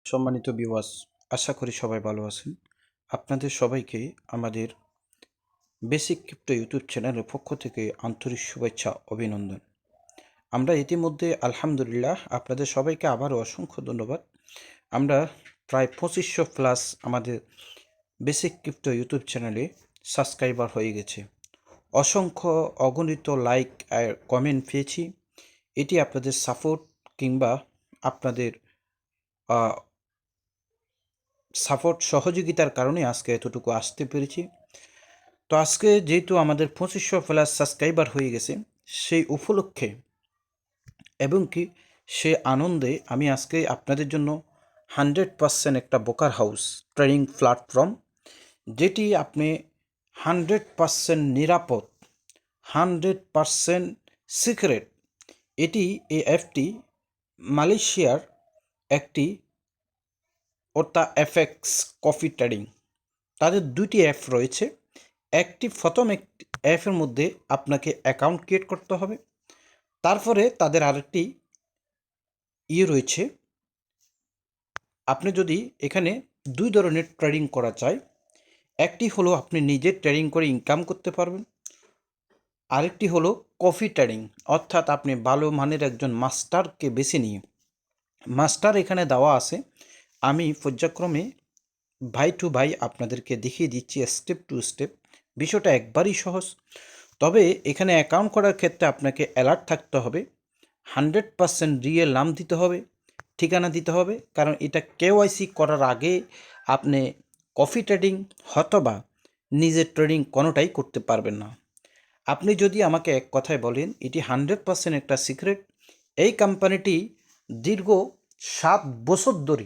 সম্মানিত ভিউয়ার্স, আশা করি সবাই ভালো আছেন। আপনাদের সবাইকে আমাদের বেসিক ক্রিপ্টো ইউটিউব চ্যানেলের পক্ষ থেকে আন্তরিক শুভেচ্ছা অভিনন্দন। আমরা ইতিমধ্যে আলহামদুলিল্লাহ আপনাদের সবাইকে আবারও অসংখ্য ধন্যবাদ। আমরা প্রায় 2500 প্লাস আমাদের বেসিক ক্রিপ্টো ইউটিউব চ্যানেলে সাবস্ক্রাইবার হয়ে গেছে। অসংখ্য অগণিত লাইক আর কমেন্ট পেয়েছি। এটি আপনাদের সাপোর্ট কিংবা আপনাদের সহযোগিতার কারণে আজকে এতটুকু আসতে পেরেছি। তো আজকে যেহেতু আমাদের 2500 প্লাস সাবস্ক্রাইবার হয়ে গেছে, সেই উপলক্ষে এবং কি সে আনন্দে আমি আজকে আপনাদের জন্য 100% একটা ব্রোকার হাউস ট্রেডিং প্ল্যাটফর্ম, যেটি আপনি 100% নিরাপদ, 100% সিক্রেট। এই অ্যাপটি মালয়েশিয়ার একটি OctaFX কফি ট্রেডিং, তাদের দুটি অ্যাপ রয়েছে। প্রথম একটি অ্যাপের মধ্যে আপনাকে অ্যাকাউন্ট ক্রিয়েট করতে হবে। তারপরে তাদের আরেকটি রয়েছে, আপনি যদি এখানে দুই ধরনের ট্রেডিং করা চায়, একটি হলো আপনি নিজে ট্রেডিং করে ইনকাম করতে পারবেন, আরেকটি হলো কফি ট্রেডিং, অর্থাৎ আপনি ভালো মানের একজন মাস্টারকে বেছে নিয়ে, মাস্টার এখানে দেওয়া আছে। আমি পর্যায়ক্রমে ভাই টু ভাই আপনাদেরকে দেখিয়ে দিচ্ছি স্টেপ টু স্টেপ। বিষয়টা একবারই সহজ, তবে এখানে অ্যাকাউন্ট করার ক্ষেত্রে আপনাকে অ্যালার্ট থাকতে হবে। 100% রিয়েল নাম দিতে হবে, ঠিকানা দিতে হবে, কারণ এটা কেওয়াইসি করার আগে আপনি কফি ট্রেডিং অথবা নিজের ট্রেডিং কোনোটাই করতে পারবেন না। আপনি যদি আমাকে এক কথায় বলেন, এটি 100% একটা সিক্রেট। এই কোম্পানিটি দীর্ঘ 7 বছর ধরে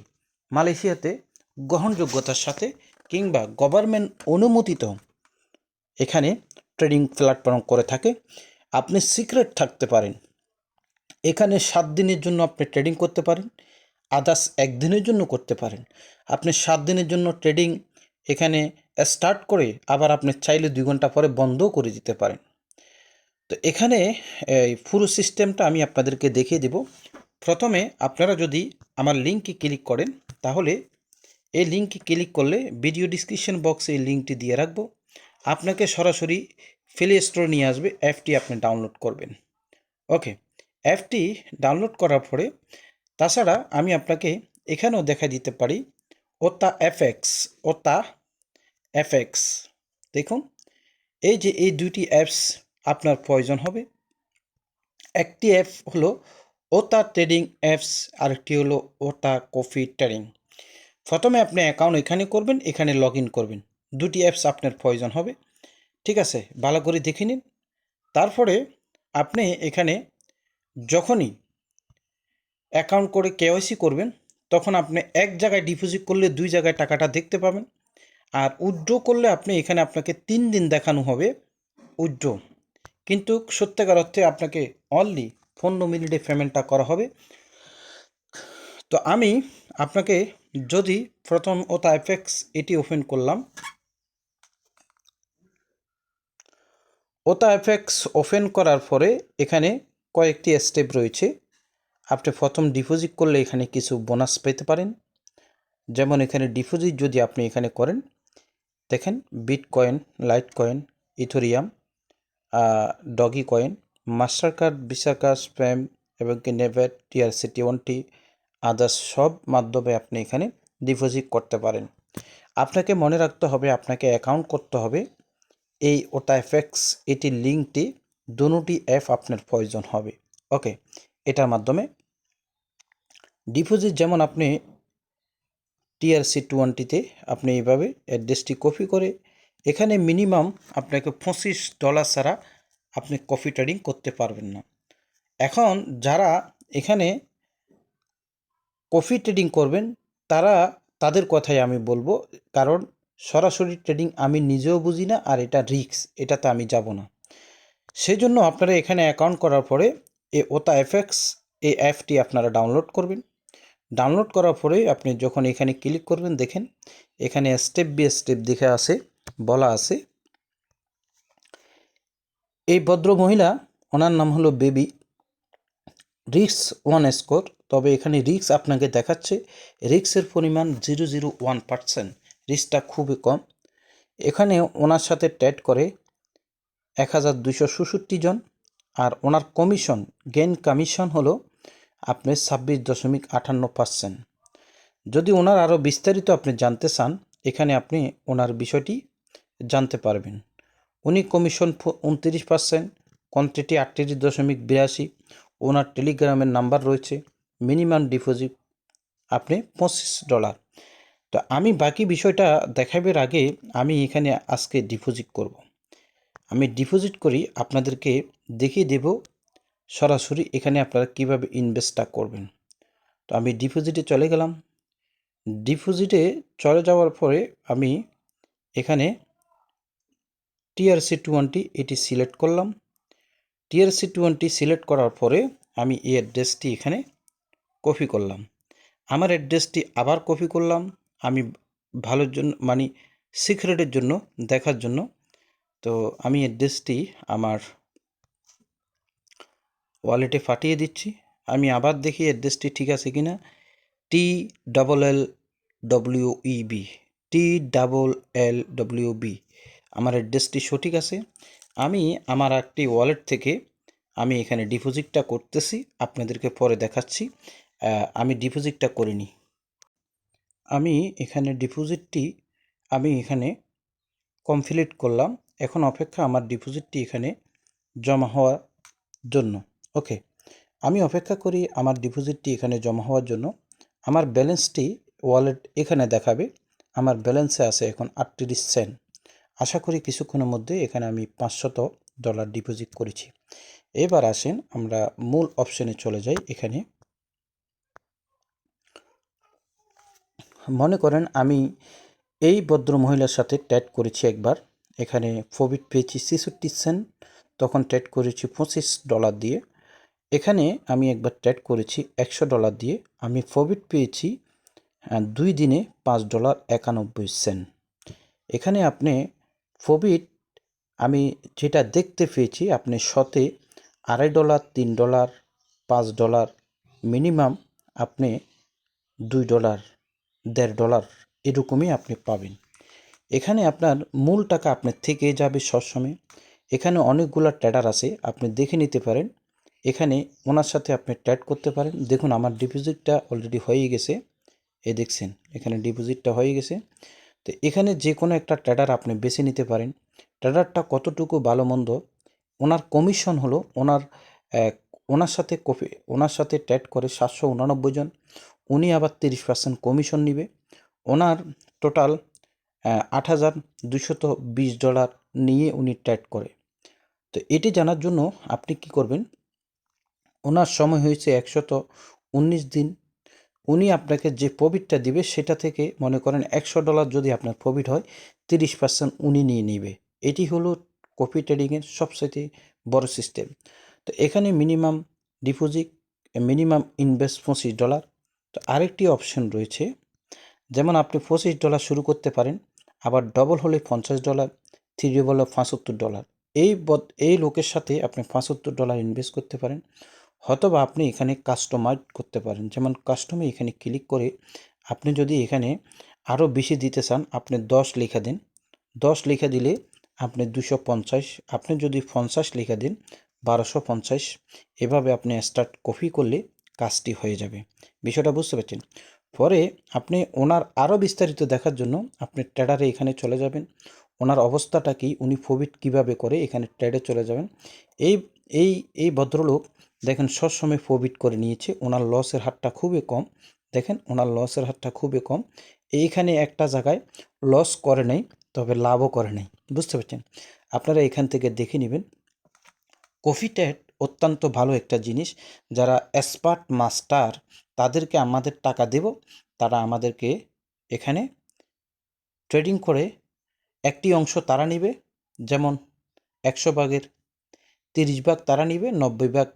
মালয়েশিয়াতে গ্রহণযোগ্যতার সাথে কিংবা গভর্নমেন্ট অনুমোদিত এখানে ট্রেডিং প্ল্যাটফর্ম করে থাকে। আপনি সিক্রেট থাকতে পারেন, এখানে 7 দিনের জন্য আপনি ট্রেডিং করতে পারেন, আদার্স 1 দিনের জন্য করতে পারেন। আপনি 7 দিনের জন্য ট্রেডিং এখানে স্টার্ট করে আবার আপনি চাইলে 2 ঘন্টা পরে বন্ধও করে দিতে পারেন। তো এখানে এই পুরো সিস্টেমটা আমি আপনাদেরকে দেখিয়ে দেব। প্রথমে আপনারা যদি আমার লিঙ্কে ক্লিক করেন, তাহলে এই লিঙ্কে ক্লিক করলে ভিডিও ডিসক্রিপশন বক্সে এই লিঙ্কটি দিয়ে রাখবো, আপনাকে সরাসরি প্লে স্টোরে নিয়ে আসবে, অ্যাপটি আপনি ডাউনলোড করবেন। ওকে, অ্যাপটি ডাউনলোড করার পরে তাছাড়া আমি আপনাকে এখানেও দেখা দিতে পারি OctaFX। দেখুন, এই যে এই দুইটি অ্যাপস আপনার প্রয়োজন হবে। একটি অ্যাপ হলো ওতা ট্রেডিং অ্যাপস, আরেকটি হলো ওতা কফি ট্রেডিং। প্রথমে আপনি অ্যাকাউন্ট এখানে করবেন, এখানে লগ ইন করবেন। দুটি অ্যাপস আপনার প্রয়োজন হবে, ঠিক আছে? ভালো করে দেখে নিন। তারপরে আপনি এখানে যখনই অ্যাকাউন্ট করে কেওয়াইসি করবেন, তখন আপনি এক জায়গায় ডিপোজিট করলে 2 জায়গায় টাকাটা দেখতে পাবেন, আর উইথড্র করলে আপনি এখানে আপনাকে 3 দিন দেখানো হবে উইথড্র, কিন্তু সত্যিকার অর্থে আপনাকে অনলি 15 মিনিটে পেমেন্টটা করা হবে। তো আমি আপনাকে যদি প্রথম OctaFX এটি ওপেন করলাম, OctaFX ওপেন করার পরে এখানে কয়েকটি স্টেপ রয়েছে। আপনি প্রথম ডিপোজিট করলে এখানে কিছু বোনাস পেতে পারেন, যেমন এখানে ডিপোজিট যদি আপনি এখানে করেন, দেখেন bitcoin, light coin, ethereum, doggy coin, master card, visa card, spam এবং কি নেভেট, TRC21, আদার্স সব মাধ্যমে আপনি এখানে ডিপোজিট করতে পারেন। আপনাকে মনে রাখতে হবে, আপনাকে অ্যাকাউন্ট করতে হবে। এই OctaFX এটির লিঙ্কটি দুটি অ্যাপ আপনার প্রয়োজন হবে। ওকে, এটার মাধ্যমে ডিপোজিট, যেমন আপনি TRC20 আপনি এইভাবে অ্যাড্রেসটি কপি করে এখানে মিনিমাম আপনাকে $25 ছাড়া আপনি কফি ট্রেডিং করতে পারবেন না। এখন যারা এখানে কফি ট্রেডিং করবেন তাদের কথাই আমি বলবো, কারণ সরাসরি ট্রেডিং আমি নিজেও বুঝি না, আর এটা রিস্ক, এটাতে আমি যাব না। সেজন্য আপনারা এখানে অ্যাকাউন্ট করার পরে এই OctaFX এই অ্যাপটি আপনারা ডাউনলোড করবেন। ডাউনলোড করার পরে আপনি যখন এখানে ক্লিক করবেন, দেখেন এখানে স্টেপ বাই স্টেপ দেখে বলা আছে। এই ভদ্র মহিলা, ওনার নাম হলো বেবি, রিস্ক 1 স্কোর, তবে এখানে রিস্ক আপনাকে দেখাচ্ছে রিস্কের পরিমাণ 0.01%, রিস্কটা খুবই কম। এখানে ওনার সাথে ট্রেড করে 1266 জন, আর ওনার কমিশন গেইন কমিশন হলো আপনার 26.58%। যদি ওনার আরও বিস্তারিত আপনি জানতে চান, এখানে আপনি ওনার বিষয়টি জানতে পারবেন। উনি কমিশন 29%, কোয়ান্টিটি 38.82। ওনার টেলিগ্রামের নাম্বার রয়েছে, মিনিমাম ডিপোজিট আপনি $25। তো আমি বাকি বিষয়টা দেখাবার আগে আমি এখানে আজকে ডিপোজিট করব। আমি ডিপোজিট করি আপনাদেরকে দেখিয়ে দেব সরাসরি এখানে আপনারা কিভাবে ইনভেস্টটা করবেন। তো আমি ডিপোজিটে চলে গেলাম। ডিপোজিটে চলে যাওয়ার পরে আমি এখানে TRC20 এটি সিলেক্ট করলাম। TRC20 সিলেক্ট করার পরে আমি এই অ্যাড্রেসটি এখানে কপি করলাম। আমার অ্যাড্রেসটি আবার কপি করলাম আমি ভালোর জন্য, মানে সিক্রেটের জন্য, দেখার জন্য। তো আমি অ্যাড্রেসটি আমার ওয়ালেটে পাঠিয়ে দিচ্ছি। আমি আবার দেখি অ্যাড্রেসটি ঠিক আছে কিনা। TLLWEB, TLLWB, আমার অ্যাড্রেসটি সঠিক আছে। আমি আমার একটি ওয়ালেট থেকে আমি এখানে ডিপোজিটটা করতেছি, আপনাদেরকে পরে দেখাচ্ছি। আমি ডিপোজিটটা করিনি। আমি এখানে ডিপোজিটটি আমি এখানে কমপ্লিট করলাম। এখন অপেক্ষা আমার ডিপোজিটটি এখানে জমা হওয়ার জন্য। ওকে, আমি অপেক্ষা করি আমার ডিপোজিটটি এখানে জমা হওয়ার জন্য। আমার ব্যালেন্সটি ওয়ালেট এখানে দেখাবে। আমার ব্যালেন্সে আছে এখন 38 সেন্ট। আশা করি কিছুক্ষণের মধ্যে এখানে আমি $500 ডিপোজিট করেছি। এবার আসেন আমরা মূল অপশনে চলে যাই। এখানে মনে করেন আমি এই ভদ্র মহিলার সাথে ট্রেড করেছি একবার। এখানে প্রফিট পেয়েছি 66 সেন্ট, তখন ট্রেড করেছি $25 দিয়ে। এখানে আমি একবার ট্রেড করেছি $100 দিয়ে, আমি প্রফিট পেয়েছি 2 দিনে $5.91। এখানে আপনি প্রফিট আমি যেটা দেখতে পেয়েছি, আপনি শতে $2.5, $3, $5, মিনিমাম আপনি $2, $1.5 এরকমই আপনি পাবেন। এখানে আপনার মূল টাকা আপনার থেকে যাবে সবসময়। এখানে অনেকগুলো ট্রেডার আছে, আপনি দেখে নিতে পারেন। এখানে ওনার সাথে আপনি ট্রেড করতে পারেন। দেখুন আমার ডিপোজিটটা অলরেডি হয়ে গেছে, দেখছেন এখানে ডিপোজিটটা হয়ে গেছে। তো এখানে যে কোনো একটা ট্রেডার আপনি বেছে নিতে পারেন। ট্রেডারটা কতটুকু ভালো মন্দ, ওনার কমিশন হলো ওনার সাথে ট্রেড করে 789 জন, উনি আবার 30% কমিশন নেবে। ওনার টোটাল $8,220 নিয়ে উনি ট্রেড করে। তো এটি জানার জন্য আপনি কি করবেন, ওনার সময় হয়েছে 119 দিন। উনি আপনাকে যে প্রফিটটা দিবে সেটা থেকে মনে করেন $100 যদি আপনার প্রফিট হয়, 30% উনি নিয়ে নেবে। এটি হলো কপি ট্রেডিংয়ের সবচেয়ে বড় সিস্টেম। তো এখানে মিনিমাম ডিপোজিট, মিনিমাম ইনভেস্ট $25। তো আরেকটি অপশন রয়েছে, যেমন আপনি $25 শুরু করতে পারেন, আবার ডবল হলে $50, থ্রি হলে $75। এই লোকের সাথে আপনি $75 ইনভেস্ট করতে পারেন। অথবা আপনি এখানে কাস্টমাইজ করতে পারেন। যেমন কাস্টমে এখানে ক্লিক করে আপনি যদি এখানে আরও বেশি দিতে চান, আপনি 10 লিখে দিন। 10 লিখে দিলে আপনি 250, আপনি যদি 50 লিখে দিন 1250। এভাবে আপনি স্টার্ট কপি করলে কাজটি হয়ে যাবে। বিষয়টা বুঝতে পারছেন? পরে আপনি ওনার আরও বিস্তারিত দেখার জন্য আপনি ট্রেডারে এখানে চলে যাবেন। ওনার অবস্থাটা কি, উনি প্রফিট কীভাবে করে, এখানে ট্রেডে চলে যাবেন। এই এই এই ভদ্রলোক দেখেন সবসময় প্রফিট করে নিয়েছে, ওনার লসের হারটা খুবই কম। দেখেন ওনার লসের হারটা খুবই কম। এইখানে একটা জায়গায় লস করে নেই, তবে লাভও করে নেই। বুঝতে পারছেন? আপনারা এখান থেকে দেখে নেবেন। কফি ট্রেড অত্যন্ত ভালো একটা জিনিস। যারা এক্সপার্ট মাস্টার তাদেরকে আমাদের টাকা দেব, তারা আমাদেরকে এখানে ট্রেডিং করে একটি অংশ তারা নেবে। যেমন 100 ভাগের 30 ভাগ তারা নেবে, 90 ভাগ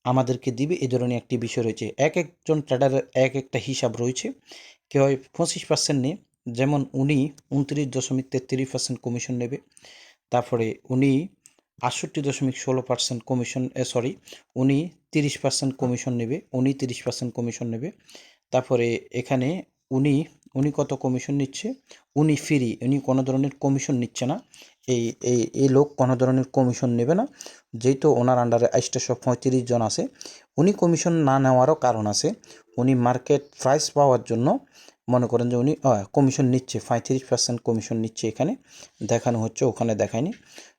আমাদেরকে দিবে। এ ধরনের একটি বিষয় রয়েছে। এক একজন ট্রেডারের এক একটা হিসাব রয়েছে। কেউ 25% নেয়, যেমন উনি 29.33% কমিশন নেবে। তারপরে উনি 68.16% কমিশন, উনি 30% কমিশন নেবে, উনি 30% কমিশন নেবে। তারপরে এখানে উনি উনি কত কমিশন নিচ্ছে, উনি ফ্রি, উনি কোনো ধরনের কমিশন নিচ্ছে না। এই এই এই লোক কোনো ধরনের কমিশন নেবে না, যেহেতু ওনার আন্ডারে 835 জন আছে। উনি কমিশন না নেওয়ারও কারণ আছে, উনি মার্কেট প্রাইস পাওয়ার জন্য মনে করেন যে উনি কমিশন নিচ্ছে, 35% কমিশন নিচ্ছে, এখানে দেখানো হচ্ছে, ওখানে দেখায়নি।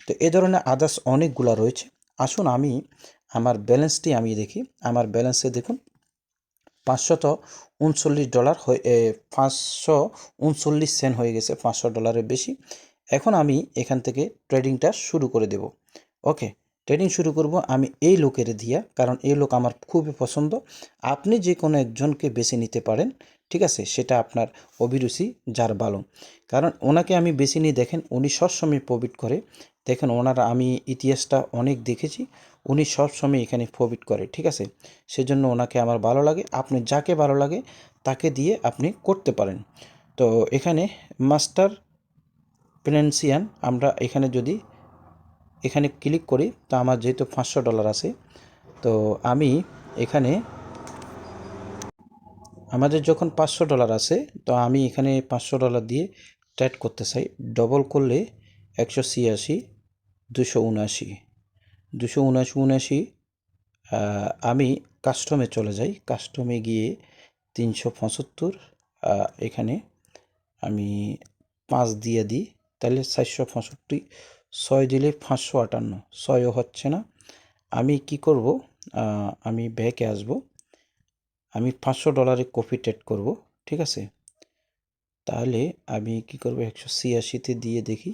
তো এ ধরনের আদার্স অনেকগুলো রয়েছে। আসুন আমি আমার ব্যালেন্সটি আমি দেখি। আমার ব্যালেন্সে দেখুন $539 হয়ে 539 হয়ে গেছে, $500 বেশি। এখন আমি এখান থেকে ট্রেডিংটা শুরু করে দেব। ওকে, ট্রেডিং শুরু করব আমি এই লোকের দিয়া, কারণ এই লোক আমার খুবই পছন্দ। আপনি যে কোনো একজনকে বেছে নিতে পারেন, ঠিক আছে, সেটা আপনার অভিরুচি, যার ভালো। কারণ ওনাকে আমি বেছে নিয়ে দেখেন, উনি সবসময় প্রফিট করে। দেখেন ওনারা, আমি ইতিহাসটা অনেক দেখেছি, উনি সবসময় এখানে প্রফিট করে, ঠিক আছে। সেজন্য ওনাকে আমার ভালো লাগে। আপনি যাকে ভালো লাগে তাকে দিয়ে আপনি করতে পারেন। তো এখানে মাস্টার ফিনান্সিয়ান, আমরা এখানে যদি এখানে ক্লিক করি, তো আমার যেহেতু $500 আছে, তো আমি এখানে আমাদের যখন $500 আছে, তো আমি এখানে $500 দিয়ে ট্রেড করতে চাই। ডবল করলে 186, 279, 279, আমি কাস্টমে চলে যাই। কাস্টমে গিয়ে 375, এখানে আমি 5 দিয়ে দিই, তাহলে 465, 6 দিলে 558, 6ও হচ্ছে না। আমি কি করব, আমি ব্যাকে আসব, আমি $500 কপি ট্রেড করব, ঠিক আছে। তাহলে আমি কি করব, 186-তে দিয়ে দেখি,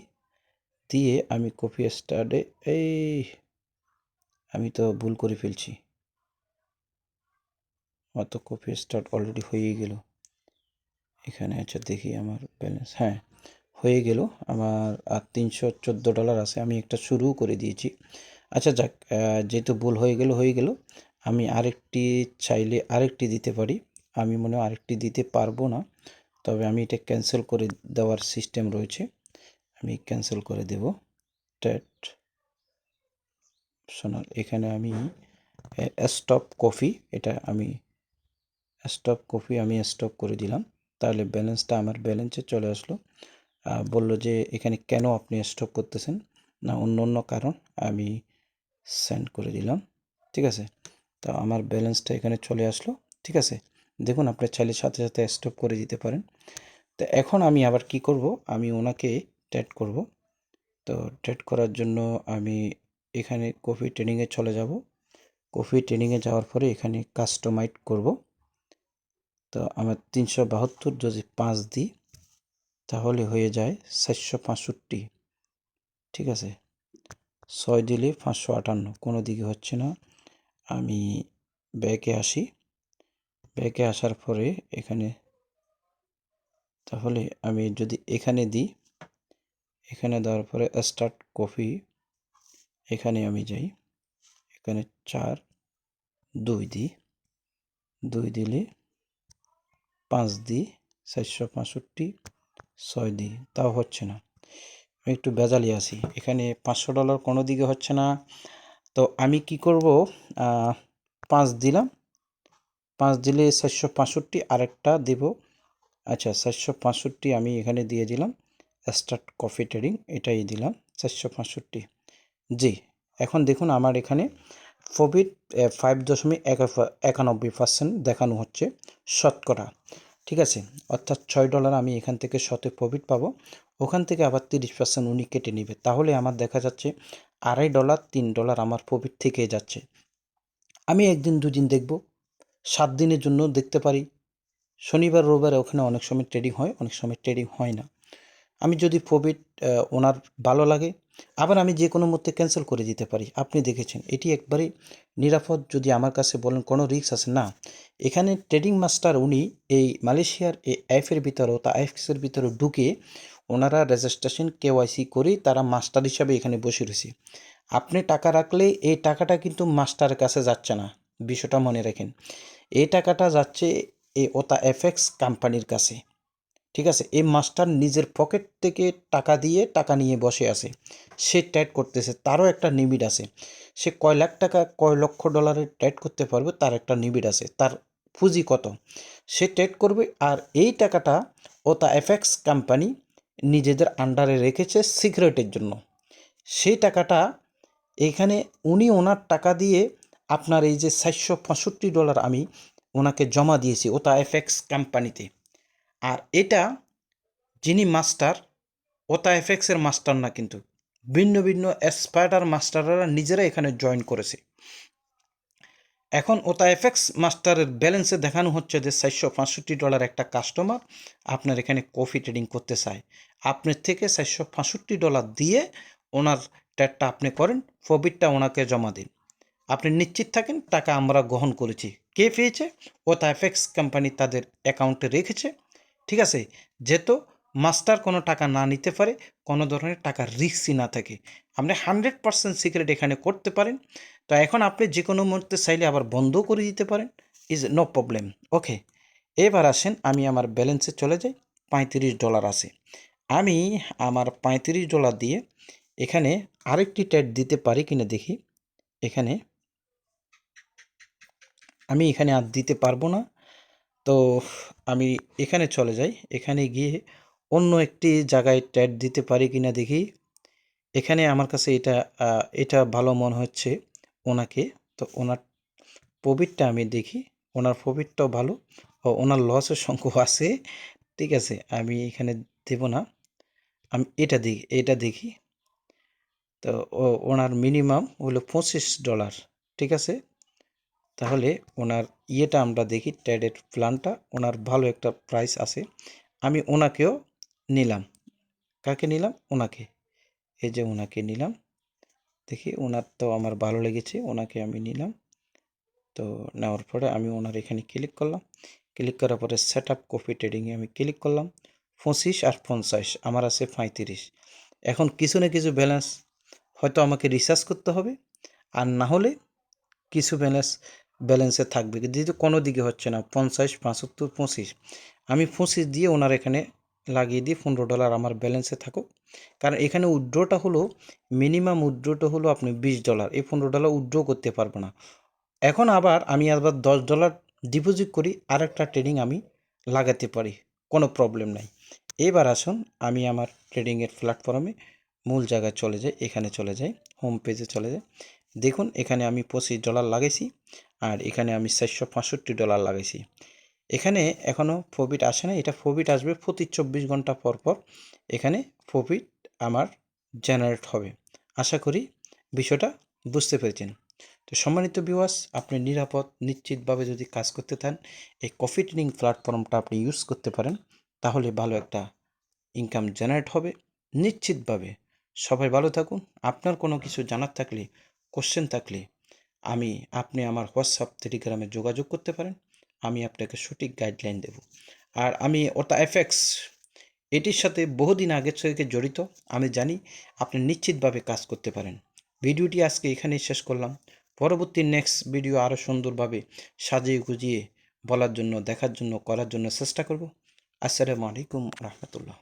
দিয়ে আমি কপি স্টার্টে, এই আমি তো ভুল করে ফেলছি, আমার তো কপি স্টার্ট অলরেডি হয়ে গেল এখানে। আচ্ছা দেখি আমার ব্যালেন্স, হ্যাঁ হয়ে গেল আমার। আর $314 আছে, আমি একটা শুরু করে দিয়েছি। আচ্ছা যাক, যেহেতু ভুল হয়ে গেল। আমি আরেকটি চাইলে আরেকটি দিতে পারি, আমি মনে হয় আরেকটি দিতে পারবো না, তবে আমি এটা ক্যান্সেল করে দেওয়ার সিস্টেম রয়েছে, আমি ক্যান্সেল করে দেব। ট্যাট শোনার এখানে আমি স্টপ কপি, এটা আমি স্টপ করে দিলাম। তাহলে ব্যালেন্সটা আমার ব্যালেন্সে চলে আসলো। বলল যে এখানে কেন আপনি স্টপ করতেছেন, না অন্য অন্য কারণ, আমি সেন্ড করে দিলাম, ঠিক আছে। তো আমার ব্যালেন্সটা এখানে চলে আসলো, ঠিক আছে। দেখুন আপনি চাইলে সাথে সাথে স্টপ করে দিতে পারেন। তো এখন আমি আবার কি করব, আমি ওনাকে ট্রেড করব। তো ট্রেড করার জন্য আমি এখানে কপি ট্রেডিংয়ে চলে যাব। কপি ট্রেডিংয়ে যাওয়ার পরে এখানে কাস্টমাইজ করব। তো আমার 372 যদি 5 দিই, তাহলে হয়ে যায় 465, ঠিক আছে। 6 দিলে 558, কোনো দিকে হচ্ছে না। আমি ব্যাকে আসি, ব্যাকে আসার পরে এখানে, তাহলে আমি যদি এখানে দিই, এখানে দেওয়ার পরে স্টার্ট কপি, এখানে আমি যাই, এখানে 4, 2 দিই, 2 দিলে 5 দিই, 465, 6 দিই, তাও হচ্ছে না। আমি একটু বেজালি আছি, এখানে $500 কোনো দিকে হচ্ছে না। তো আমি কি করব, 5 দিলাম, 5 দিলে 465, আরেকটা দেব। আচ্ছা 465 আমি এখানে দিয়ে দিলাম, স্টার্ট কপি ট্রেডিং এটাই দিলাম 465। জি, এখন দেখুন আমার এখানে প্রফিট 5.91% দেখানো হচ্ছে শতকরা, ঠিক আছে। অর্থাৎ $6 আমি এখান থেকে শতে প্রফিট পাবো, ওখান থেকে আবার 30% উনি কেটে নেবে, তাহলে আমার দেখা যাচ্ছে $2.5, $3 আমার প্রফিট থেকে যাচ্ছে। আমি একদিন দুদিন দেখব, 7 দিনের জন্য দেখতে পারি। শনিবার রবিবারে ওখানে অনেক সময় ট্রেডিং হয়, অনেক সময় ট্রেডিং হয় না। আমি যদি প্রফিট ওনার ভালো লাগে, আবার আমি যে কোনো মুহূর্তে ক্যান্সেল করে দিতে পারি। আপনি দেখেছেন এটি একবারেই নিরাপদ। যদি আমার কাছে বলেন কোনো রিস্ক আছে, না। এখানে ট্রেডিং মাস্টার উনি এই মালয়েশিয়ার এই অ্যাপের ভিতরে, OctaFXের ভিতরে ঢুকে ওনারা রেজিস্ট্রেশন KYC করে তারা মাস্টার হিসাবে এখানে বসে রয়েছে। আপনি টাকা রাখলে এই টাকাটা কিন্তু মাস্টারের কাছে যাচ্ছে না, বিষয়টা মনে রাখেন। এই টাকাটা যাচ্ছে এই OctaFX কোম্পানির কাছে, ঠিক আছে। এই মাস্টার নিজের পকেট থেকে টাকা দিয়ে টাকা নিয়ে বসে আছে, সে ট্রেড করতেছে, তারও একটা লিমিট আছে। সে কয় লাখ টাকা কয় লক্ষ ডলারের ট্রেড করতে পারবে তার একটা লিমিট আছে, তার পুঁজি কত সে ট্রেড করবে। আর এই টাকাটা OctaFX কোম্পানি নিজেদের আন্ডারে রেখেছে সিক্রেটের জন্য। সেই টাকাটা এখানে উনি ওনার টাকা দিয়ে আপনার এই যে $465 আমি ওনাকে জমা দিয়েছি OctaFX কোম্পানিতে। আর এটা যিনি মাস্টার OctaFX-এর মাস্টার না, কিন্তু ভিন্ন ভিন্ন স্পাইডার মাস্টাররা নিজেরা এখানে জয়েন করেছে। এখন OctaFX মাস্টারের ব্যালেন্সে দেখানো হচ্ছে যে $465 একটা কাস্টমার আপনার এখানে কফি ট্রেডিং করতে চায়, আপনার থেকে $465 দিয়ে ওনার ট্রেডটা আপনি করেন, প্রফিটটা ওনাকে জমা দিন, আপনি নিশ্চিত থাকেন টাকা আমরা গ্রহণ করেছি। কে পেয়েছে? OctaFX কোম্পানি তাদের অ্যাকাউন্টে রেখেছে। ঠিক আছে, যেহেতু মাস্টার কোনো টাকা না নিতে পারে, কোনো ধরনের টাকা রিস্কই না থাকে, আপনি 100% সিক্রেট এখানে করতে পারেন। তো এখন আপনি যে কোনো মুহূর্তে চাইলে আবার বন্ধও করে দিতে পারেন, ইজ নো প্রবলেম। ওকে, এবার আসেন আমি আমার ব্যালেন্সে চলে যাই। $35 আছে, আমি আমার $35 দিয়ে এখানে আরেকটি ট্রেড দিতে পারি কিনা দেখি। এখানে আমি এখানে আর দিতে পারবো না, তো আমি এখানে চলে যাই, এখানে গিয়ে অন্য একটি জায়গায় ট্রেড দিতে পারি কিনা দেখি। এখানে আমার কাছে এটা ভালো মনে হচ্ছে ওনাকে, তো ওনার প্রফিটটা আমি দেখি, ওনার প্রফিটটাও ভালো ও ওনার লসের সংখ্যা আছে। ঠিক আছে, আমি এখানে দেব না, আমি এটা দেখি। তো ওনার মিনিমাম হলো $25। ঠিক আছে, তাহলে ওনার ইয়েটা আমরা দেখি, ট্রেডের প্ল্যানটা ওনার ভালো একটা প্রাইস আছে, আমি ওনাকেও নিলাম। কাকে নিলাম? ওনাকে, এই যে ওনাকে নিলাম। দেখি ওনার তো আমার ভালো লেগেছে, ওনাকে আমি নিলাম। তো নেওয়ার পরে আমি ওনার এখানে ক্লিক করলাম, ক্লিক করার পরে সেট আপ কপি ট্রেডিংয়ে আমি ক্লিক করলাম। 25 আর 50 আমার আছে 35। এখন কিছু না কিছু ব্যালেন্স হয়তো আমাকে রিচার্জ করতে হবে, আর না হলে কিছু ব্যালেন্সে থাকবে, যেহেতু কোনো দিকে হচ্ছে না। 50, 75, 25, আমি 25 দিয়ে ওনার এখানে লাগিয়ে দিই। $15 আমার ব্যালেন্সে থাকুক, কারণ এখানে উইথড্রটা হলো মিনিমাম উইথড্রটা হলো আপনি $20, এই $15 উইথড্র করতে পারবো না। এখন আমি আবার $10 ডিপোজিট করি, আরেকটা ট্রেডিং আমি লাগাতে পারি, কোনো প্রবলেম নাই। এবার আসুন আমি আমার ট্রেডিংয়ের প্ল্যাটফর্মে মূল জায়গায় চলে যাই, এখানে চলে যাই, হোম পেজে চলে যাই। দেখুন এখানে আমি $25 লাগাইছি, আর এখানে আমি $465 লাগাইছি। এখানে এখনও প্রফিট আসে না, এটা প্রফিট আসবে প্রতি 24 ঘন্টা পর পর এখানে প্রফিট আমার জেনারেট হবে। আশা করি বিষয়টা বুঝতে পেরেছেন। তো সম্মানিত ভিউয়ার্স, আপনি নিরাপদ নিশ্চিতভাবে যদি কাজ করতে চান, এই কফি ট্রেডিং প্ল্যাটফর্মটা আপনি ইউজ করতে পারেন, তাহলে ভালো একটা ইনকাম জেনারেট হবে নিশ্চিতভাবে। সবাই ভালো থাকুন। আপনার কোনো কিছু জানার থাকলে, কোশ্চেন থাকলে আপনি আমার হোয়াটসঅ্যাপ টেলিগ্রামে যোগাযোগ করতে পারেন, আমি আপনাকে সঠিক গাইডলাইন দেব। আর আমি OctaFX এটির সাথে বহুদিন আগের থেকে জড়িত, আমি জানি আপনি নিশ্চিতভাবে কাজ করতে পারেন। ভিডিওটি আজকে এখানেই শেষ করলাম, পরবর্তী নেক্সট ভিডিও আরও সুন্দরভাবে সাজিয়ে গুজিয়ে বলার জন্য, দেখার জন্য, করার জন্য চেষ্টা করব। আসসালামু আলাইকুম রহমতুল্লাহ।